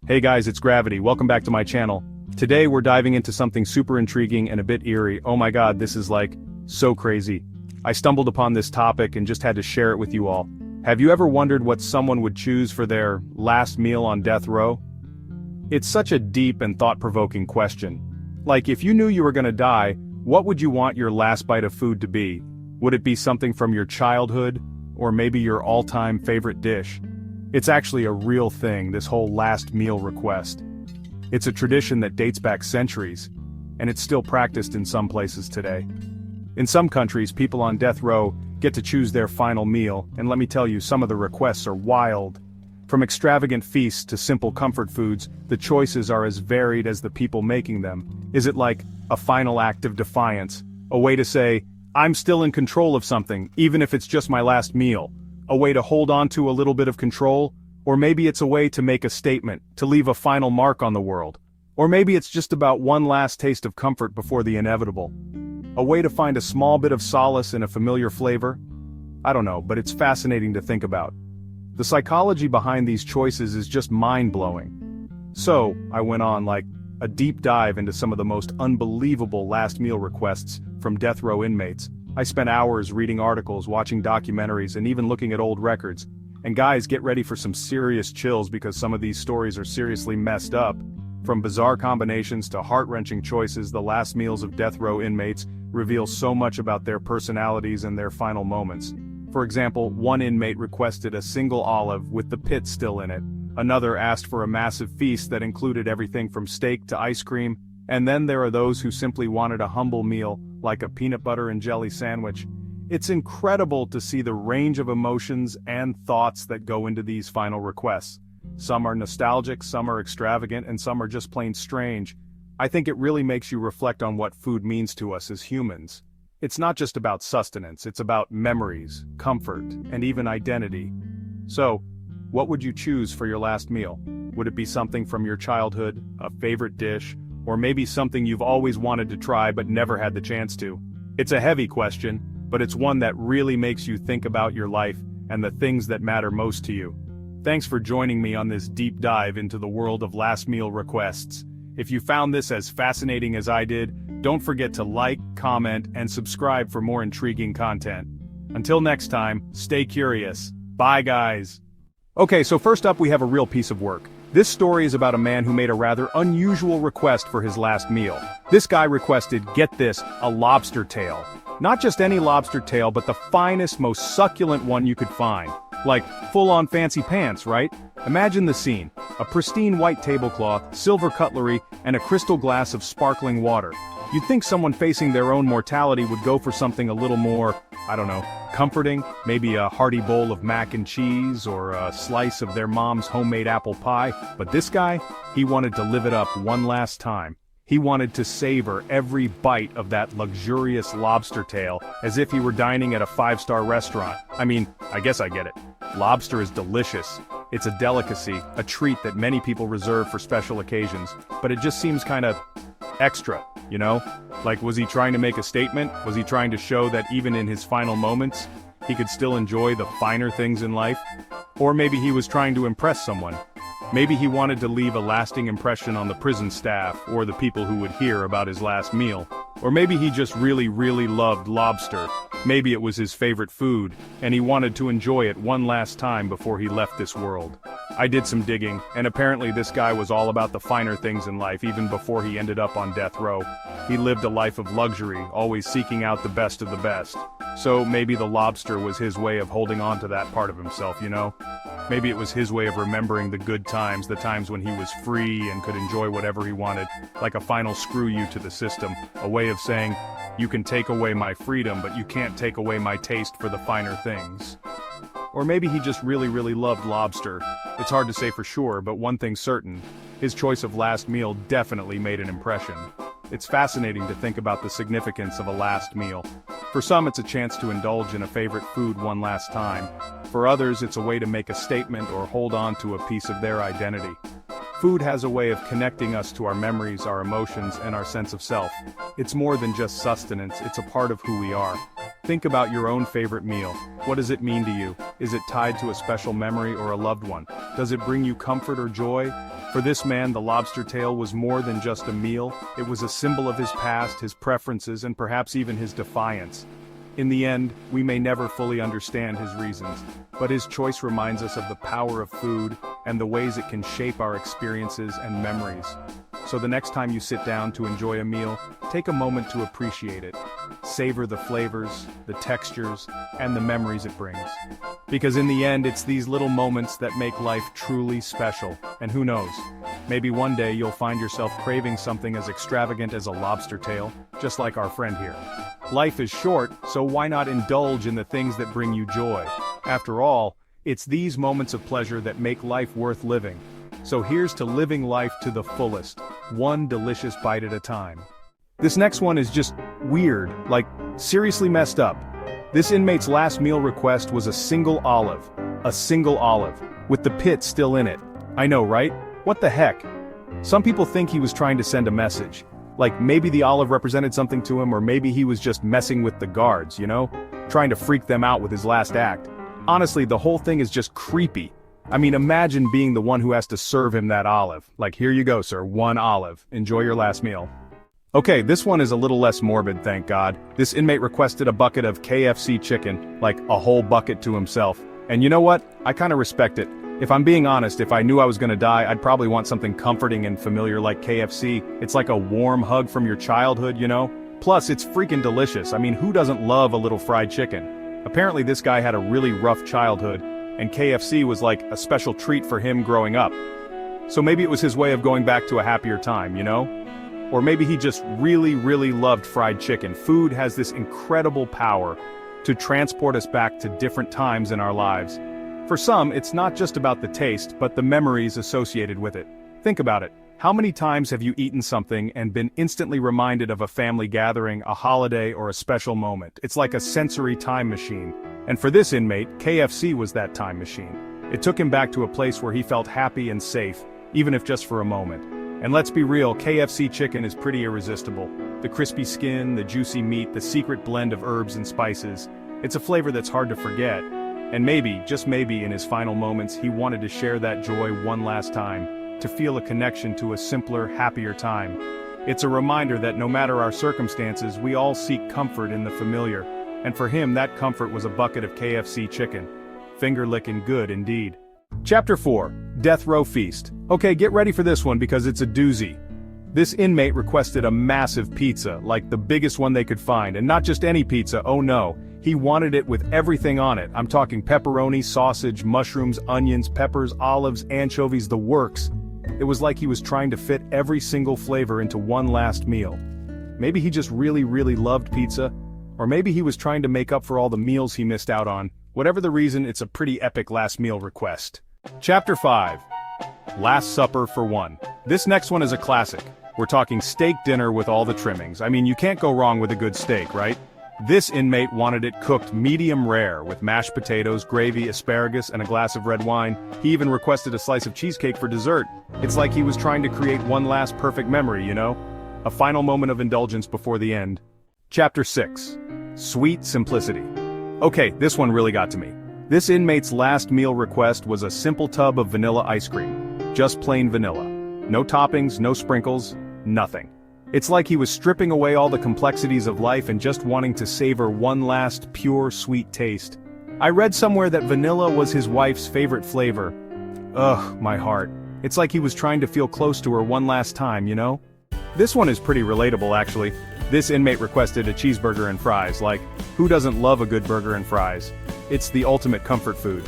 Hey guys, it's Gravity. Welcome back to my channel. Today we're diving into something super intriguing and a bit eerie. Oh my god, this is like, so crazy. I stumbled upon this topic and just had to share it with you all. Have you ever wondered what someone would choose for their last meal on death row? It's such a deep and thought-provoking question. Like, if you knew you were gonna die, what would you want your last bite of food to be? Would it be something from your childhood? Or maybe your all-time favorite dish? It's actually a real thing, this whole last meal request. It's a tradition that dates back centuries, and it's still practiced in some places today. In some countries, people on death row get to choose their final meal, and let me tell you, some of the requests are wild. From extravagant feasts to simple comfort foods, the choices are as varied as the people making them. Is it like a final act of defiance? A way to say, I'm still in control of something, even if it's just my last meal? A way to hold on to a little bit of control? Or maybe it's a way to make a statement, to leave a final mark on the world. Or maybe it's just about one last taste of comfort before the inevitable. A way to find a small bit of solace in a familiar flavor? I don't know, but it's fascinating to think about. The psychology behind these choices is just mind-blowing. So, I went on like a deep dive into some of the most unbelievable last meal requests from death row inmates. I spent hours reading articles, watching documentaries, and even looking at old records. And guys, get ready for some serious chills because some of these stories are seriously messed up. From bizarre combinations to heart-wrenching choices, the last meals of death row inmates reveal so much about their personalities and their final moments. For example, one inmate requested a single olive with the pit still in it. Another asked for a massive feast that included everything from steak to ice cream. And then there are those who simply wanted a humble meal, like a peanut butter and jelly sandwich. It's incredible to see the range of emotions and thoughts that go into these final requests. Some are nostalgic, some are extravagant, and some are just plain strange. I think it really makes you reflect on what food means to us as humans. It's not just about sustenance, it's about memories, comfort, and even identity. So, what would you choose for your last meal? Would it be something from your childhood, a favorite dish, or maybe something you've always wanted to try but never had the chance to? It's a heavy question, but it's one that really makes you think about your life and the things that matter most to you. Thanks for joining me on this deep dive into the world of last meal requests. If you found this as fascinating as I did, don't forget to like, comment, and subscribe for more intriguing content. Until next time, stay curious. Bye guys. Okay, so first up we have a real piece of work. This story is about a man who made a rather unusual request for his last meal. This guy requested, get this, a lobster tail. Not just any lobster tail, but the finest, most succulent one you could find. Like, full-on fancy pants, right? Imagine the scene. A pristine white tablecloth, silver cutlery, and a crystal glass of sparkling water. You'd think someone facing their own mortality would go for something a little more, I don't know, comforting, maybe a hearty bowl of mac and cheese or a slice of their mom's homemade apple pie, but this guy, he wanted to live it up one last time. He wanted to savor every bite of that luxurious lobster tail as if he were dining at a five-star restaurant. I mean, I guess I get it. Lobster is delicious. It's a delicacy, a treat that many people reserve for special occasions, but it just seems kind of extra, you know? Like, was he trying to make a statement? Was he trying to show that even in his final moments, he could still enjoy the finer things in life? Or maybe he was trying to impress someone. Maybe he wanted to leave a lasting impression on the prison staff or the people who would hear about his last meal. Or maybe he just really loved lobster. Maybe it was his favorite food, and he wanted to enjoy it one last time before he left this world. I did some digging, and apparently this guy was all about the finer things in life even before he ended up on death row. He lived a life of luxury, always seeking out the best of the best. So maybe the lobster was his way of holding on to that part of himself, you know? Maybe it was his way of remembering the good times, the times when he was free and could enjoy whatever he wanted, like a final screw you to the system, a way of saying, you can take away my freedom, but you can't take away my taste for the finer things. Or maybe he just really loved lobster. It's hard to say for sure, but one thing's certain, his choice of last meal definitely made an impression. It's fascinating to think about the significance of a last meal. For some, it's a chance to indulge in a favorite food one last time. For others, it's a way to make a statement or hold on to a piece of their identity. Food has a way of connecting us to our memories, our emotions, and our sense of self. It's more than just sustenance, it's a part of who we are. Think about your own favorite meal. What does it mean to you? Is it tied to a special memory or a loved one? Does it bring you comfort or joy? For this man, the lobster tail was more than just a meal. It was a symbol of his past, his preferences, and perhaps even his defiance. In the end, we may never fully understand his reasons, but his choice reminds us of the power of food and the ways it can shape our experiences and memories. So the next time you sit down to enjoy a meal, take a moment to appreciate it. Savor the flavors, the textures, and the memories it brings. Because in the end, it's these little moments that make life truly special. And who knows, maybe one day you'll find yourself craving something as extravagant as a lobster tail, just like our friend here. Life is short, so why not indulge in the things that bring you joy? After all, it's these moments of pleasure that make life worth living. So here's to living life to the fullest, one delicious bite at a time. This next one is just weird, like seriously messed up. This inmate's last meal request was a single olive, with the pit still in it. I know, right? What the heck? Some people think he was trying to send a message. Like maybe the olive represented something to him, or maybe he was just messing with the guards, you know? Trying to freak them out with his last act. Honestly, the whole thing is just creepy. I mean, imagine being the one who has to serve him that olive. Like, here you go, sir, one olive. Enjoy your last meal. Okay, this one is a little less morbid, thank God. This inmate requested a bucket of KFC chicken, like a whole bucket to himself. And you know what? I kinda respect it. If I'm being honest, if I knew I was gonna die, I'd probably want something comforting and familiar like KFC. It's like a warm hug from your childhood, you know? Plus, it's freaking delicious. I mean, who doesn't love a little fried chicken? Apparently this guy had a really rough childhood, and KFC was like a special treat for him growing up. So maybe it was his way of going back to a happier time, you know? Or maybe he just really, really loved fried chicken. Food has this incredible power to transport us back to different times in our lives. For some, it's not just about the taste, but the memories associated with it. Think about it. How many times have you eaten something and been instantly reminded of a family gathering, a holiday, or a special moment? It's like a sensory time machine. And for this inmate, KFC was that time machine. It took him back to a place where he felt happy and safe, even if just for a moment. And let's be real, KFC chicken is pretty irresistible. The crispy skin, the juicy meat, the secret blend of herbs and spices. It's a flavor that's hard to forget. And maybe, just maybe in his final moments, he wanted to share that joy one last time, to feel a connection to a simpler, happier time. It's a reminder that no matter our circumstances, we all seek comfort in the familiar. And for him, that comfort was a bucket of KFC chicken. Finger-licking good indeed. Chapter 4, Death Row Feast. Okay, get ready for this one because it's a doozy. This inmate requested a massive pizza, like the biggest one they could find, and not just any pizza, oh no. He wanted it with everything on it. I'm talking pepperoni, sausage, mushrooms, onions, peppers, olives, anchovies, the works. It was like he was trying to fit every single flavor into one last meal. Maybe he just really, really loved pizza. Or maybe he was trying to make up for all the meals he missed out on. Whatever the reason, it's a pretty epic last meal request. Chapter 5. Last Supper for One. This next one is a classic. We're talking steak dinner with all the trimmings. I mean, you can't go wrong with a good steak, right? This inmate wanted it cooked medium rare with mashed potatoes, gravy, asparagus, and a glass of red wine. He even requested a slice of cheesecake for dessert. It's like he was trying to create one last perfect memory, you know? A final moment of indulgence before the end. Chapter 6. Sweet Simplicity. Okay, this one really got to me. This inmate's last meal request was a simple tub of vanilla ice cream. Just plain vanilla. No toppings, no sprinkles, nothing. It's like he was stripping away all the complexities of life and just wanting to savor one last pure sweet taste. I read somewhere that vanilla was his wife's favorite flavor. Ugh, my heart. It's like he was trying to feel close to her one last time, you know? This one is pretty relatable actually. This inmate requested a cheeseburger and fries, like, who doesn't love a good burger and fries? It's the ultimate comfort food.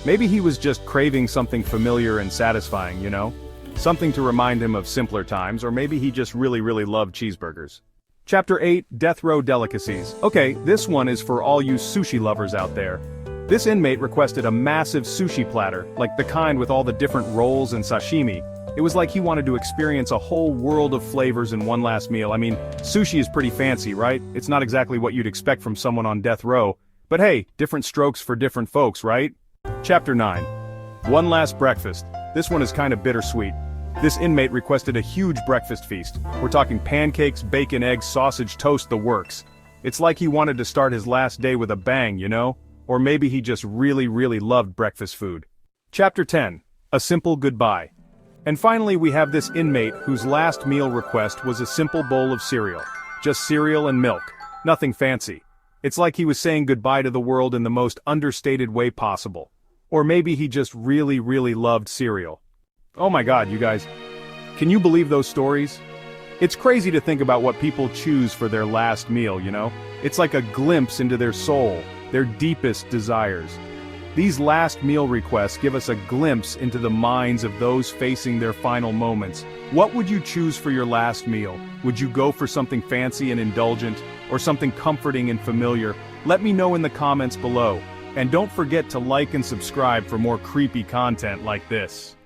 Maybe he was just craving something familiar and satisfying, you know? Something to remind him of simpler times, or maybe he just really, really loved cheeseburgers. Chapter 8, Death Row Delicacies. Okay, this one is for all you sushi lovers out there. This inmate requested a massive sushi platter, like the kind with all the different rolls and sashimi. It was like he wanted to experience a whole world of flavors in one last meal. I mean, sushi is pretty fancy, right? It's not exactly what you'd expect from someone on death row. But hey, different strokes for different folks, right? Chapter 9. One Last Breakfast. This one is kind of bittersweet. This inmate requested a huge breakfast feast. We're talking pancakes, bacon, eggs, sausage, toast, the works. It's like he wanted to start his last day with a bang, you know? Or maybe he just really loved breakfast food. Chapter 10. A Simple Goodbye. And finally we have this inmate whose last meal request was a simple bowl of cereal. Just cereal and milk. Nothing fancy. It's like he was saying goodbye to the world in the most understated way possible. Or maybe he just really loved cereal. Oh my god, you guys. Can you believe those stories? It's crazy to think about what people choose for their last meal, you know? It's like a glimpse into their soul, their deepest desires. These last meal requests give us a glimpse into the minds of those facing their final moments. What would you choose for your last meal? Would you go for something fancy and indulgent, or something comforting and familiar? Let me know in the comments below. And don't forget to like and subscribe for more creepy content like this.